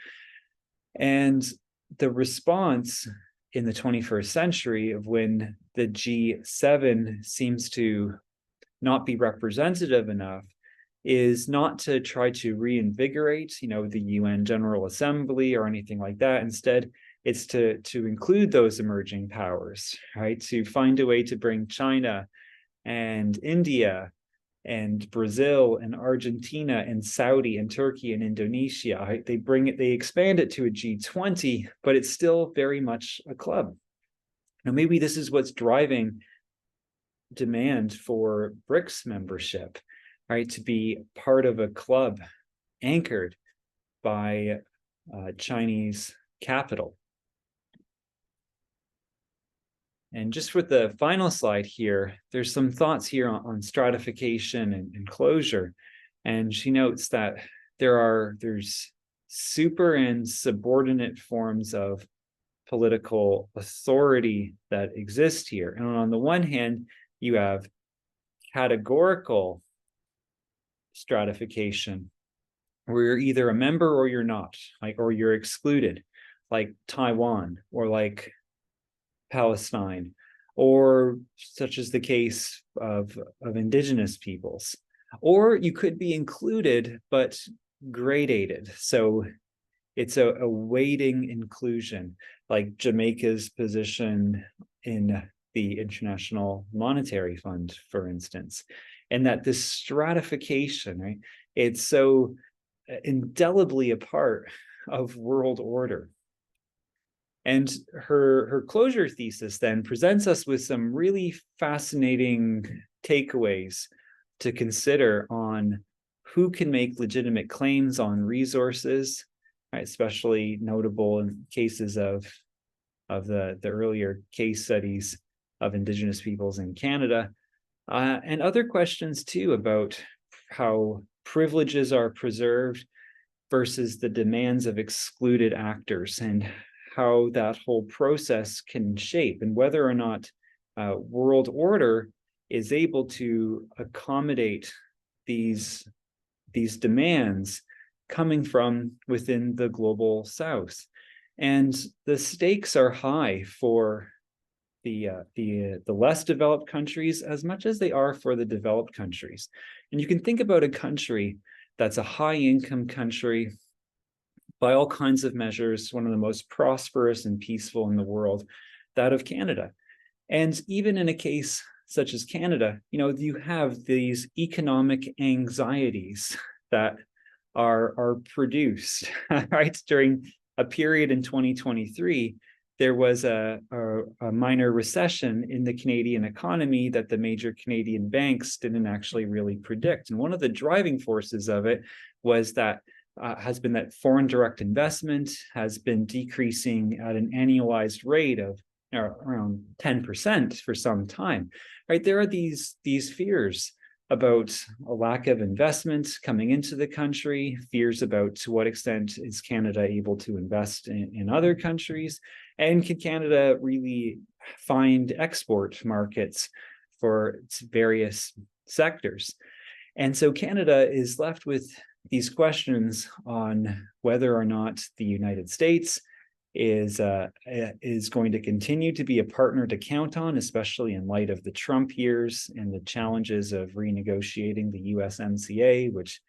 And the response in the 21st century of when the G7 seems to not be representative enough is not to try to reinvigorate, the UN General Assembly or anything like that. Instead, it's to include those emerging powers, right? To find a way to bring China and India and Brazil and Argentina and Saudi and Turkey and Indonesia, right? They expand it to a G20, but it's still very much a club. Now, maybe this is what's driving demand for BRICS membership, right? To be part of a club anchored by Chinese capital. And just with the final slide here, there's some thoughts here on stratification and closure. And she notes that there's super and subordinate forms of political authority that exist here. And on the one hand, you have categorical stratification, where you're either a member or you're not, or you're excluded, like Taiwan or like Palestine, or such as the case of indigenous peoples. Or you could be included, but gradated. So it's a weighting inclusion, like Jamaica's position in the International Monetary Fund, for instance. And that this stratification, right, it's so indelibly a part of world order. And her closure thesis then presents us with some really fascinating takeaways to consider on who can make legitimate claims on resources, right? Especially notable in cases of the earlier case studies of Indigenous peoples in Canada, and other questions too about how privileges are preserved versus the demands of excluded actors, and how that whole process can shape, and whether or not world order is able to accommodate these demands coming from within the global South. And the stakes are high for the less developed countries as much as they are for the developed countries. And you can think about a country that's a high income country, by all kinds of measures, one of the most prosperous and peaceful in the world, that of Canada. And even in a case such as Canada, you have these economic anxieties that are produced, right? During a period in 2023, there was a minor recession in the Canadian economy that the major Canadian banks didn't actually really predict. And one of the driving forces of it was that has been that foreign direct investment has been decreasing at an annualized rate of around 10% for some time, right? There are these fears about a lack of investment coming into the country, fears about to what extent is Canada able to invest in other countries, and can Canada really find export markets for its various sectors. And so Canada is left with these questions on whether or not the United States is going to continue to be a partner to count on, especially in light of the Trump years and the challenges of renegotiating the USMCA, which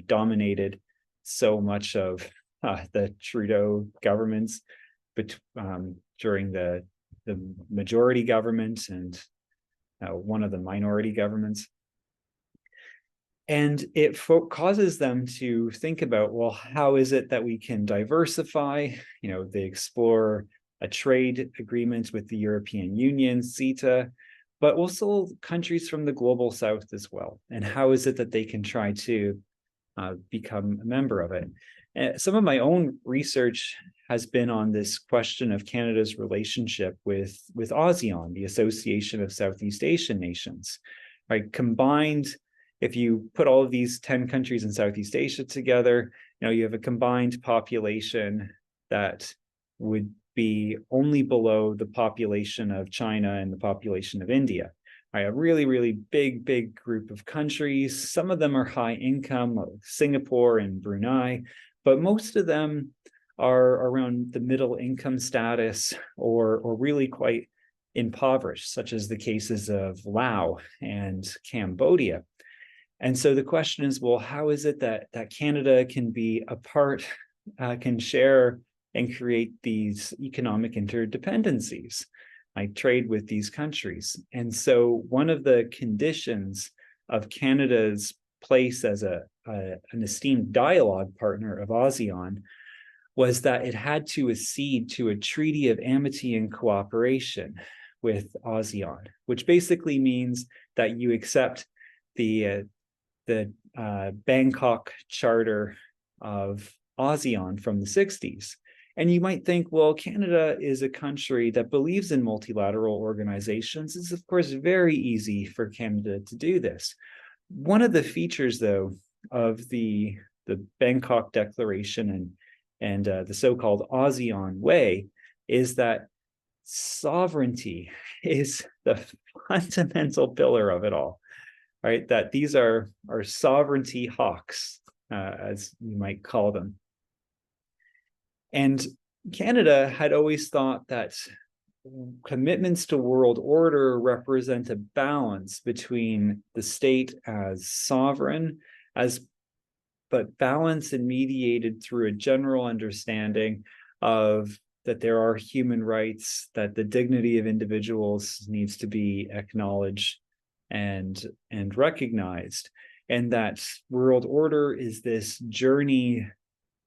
dominated so much of the Trudeau governments during the majority government and one of the minority governments. And it causes them to think about, well, how is it that we can diversify? They explore a trade agreement with the European Union, CETA, but also countries from the global south as well. And how is it that they can try to become a member of it? Some of my own research has been on this question of Canada's relationship with ASEAN, the Association of Southeast Asian Nations, right? Combined, if you put all of these 10 countries in Southeast Asia together, you have a combined population that would be only below the population of China and the population of India. Right, a really, really big group of countries. Some of them are high income, like Singapore and Brunei, but most of them are around the middle income status or really quite impoverished, such as the cases of Laos and Cambodia. And so the question is, well, how is it that Canada can be a part, can share and create these economic interdependencies, like trade with these countries? And so one of the conditions of Canada's place as an esteemed dialogue partner of ASEAN was that it had to accede to a treaty of amity and cooperation with ASEAN, which basically means that you accept the Bangkok Charter of ASEAN from the 60s. And you might think, well, Canada is a country that believes in multilateral organizations. It's, of course, very easy for Canada to do this. One of the features, though, of the Bangkok Declaration and the so-called ASEAN Way is that sovereignty is the fundamental pillar of it all. Right, that these are sovereignty hawks, as you might call them. And Canada had always thought that commitments to world order represent a balance between the state as sovereign, but balanced and mediated through a general understanding of that there are human rights, that the dignity of individuals needs to be acknowledged and recognized, and that world order is this journey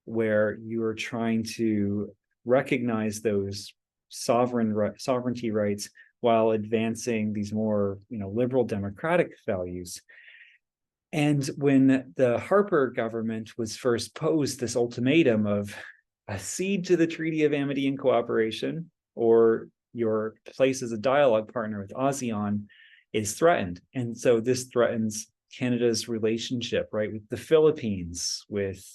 where you are trying to recognize those sovereignty rights while advancing these more liberal democratic values. And when the Harper government was first posed this ultimatum of accede to the Treaty of Amity and Cooperation, or your place as a dialogue partner with ASEAN is threatened. And so this threatens Canada's relationship, right, with the Philippines, with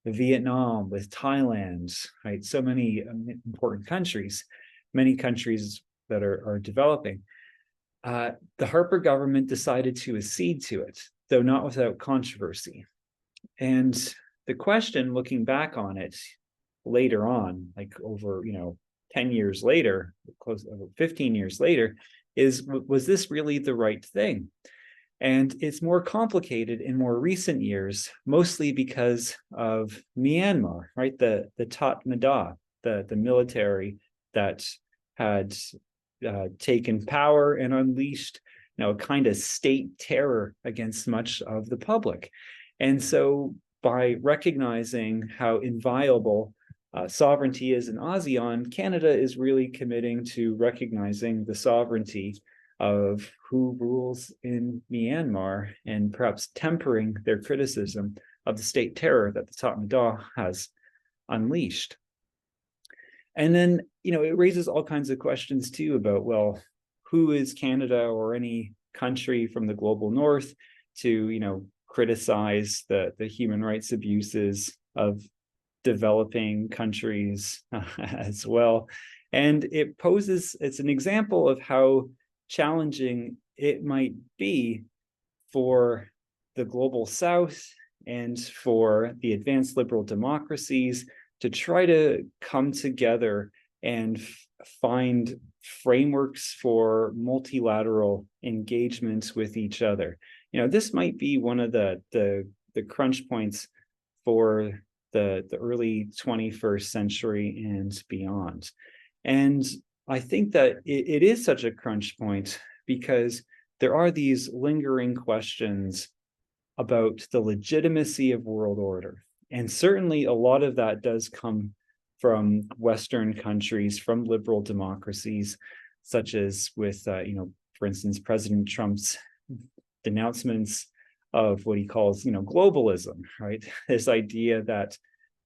Vietnam, with Thailand, right? So many important countries, many countries that are developing. The Harper government decided to accede to it, though not without controversy. And the question, looking back on it later on, like over 10 years later, close over 15 years later, was this really the right thing? And it's more complicated in more recent years, mostly because of Myanmar, right? The Tatmadaw, the military that had taken power and unleashed a kind of state terror against much of the public. And so by recognizing how inviolable sovereignty is in ASEAN, Canada is really committing to recognizing the sovereignty of who rules in Myanmar and perhaps tempering their criticism of the state terror that the Tatmadaw has unleashed. And then, it raises all kinds of questions too about, well, who is Canada or any country from the global north to, criticize the human rights abuses of developing countries as well. And it's an example of how challenging it might be for the global South and for the advanced liberal democracies to try to come together and find frameworks for multilateral engagement with each other. This might be one of the crunch points for the early 21st century and beyond. And I think that it is such a crunch point because there are these lingering questions about the legitimacy of world order. And certainly a lot of that does come from Western countries, from liberal democracies, such as with, for instance, President Trump's denouncements of what he calls, globalism, right? This idea that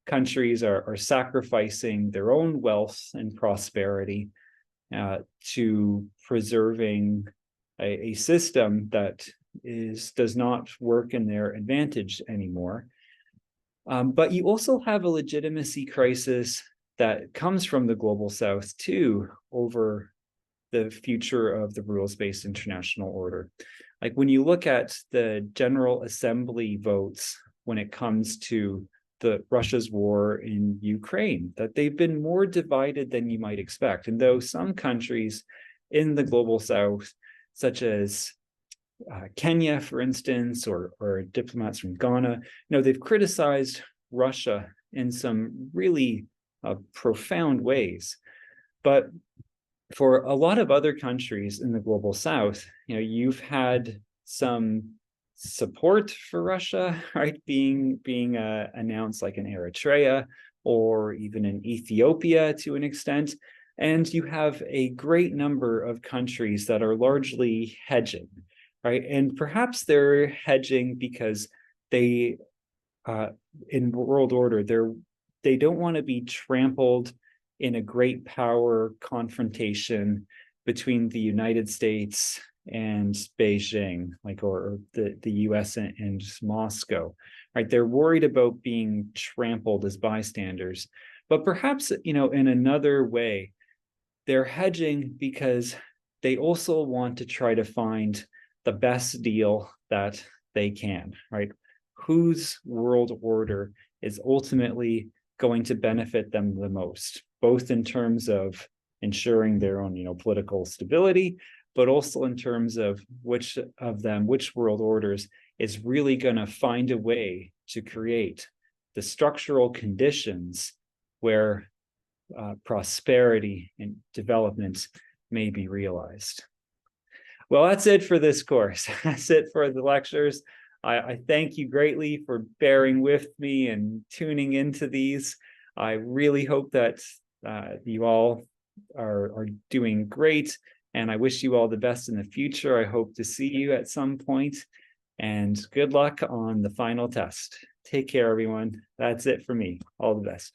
countries are sacrificing their own wealth and prosperity to preserving a system that does not work in their advantage anymore. But you also have a legitimacy crisis that comes from the global South too, over the future of the rules-based international order. Like when you look at the General Assembly votes when it comes to Russia's war in Ukraine, that they've been more divided than you might expect. And though some countries in the global South, such as Kenya, for instance, or diplomats from Ghana, they've criticized Russia in some really profound ways. But for a lot of other countries in the global South, you've had some support for Russia, right, being announced, like in Eritrea or even in Ethiopia to an extent. And you have a great number of countries that are largely hedging, right? And perhaps they're hedging because they, in world order, they don't want to be trampled in a great power confrontation between the United States and Beijing, or the US and Moscow, right? They're worried about being trampled as bystanders. But perhaps, in another way, they're hedging because they also want to try to find the best deal that they can, right? Whose world order is ultimately going to benefit them the most, both in terms of ensuring their own, political stability, but also in terms of which world orders is really going to find a way to create the structural conditions where prosperity and development may be realized. Well, that's it for this course. That's it for the lectures. I thank you greatly for bearing with me and tuning into these. I really hope that you all are doing great, and I wish you all the best in the future. I hope to see you at some point, and good luck on the final test. Take care, everyone. That's it for me. All the best.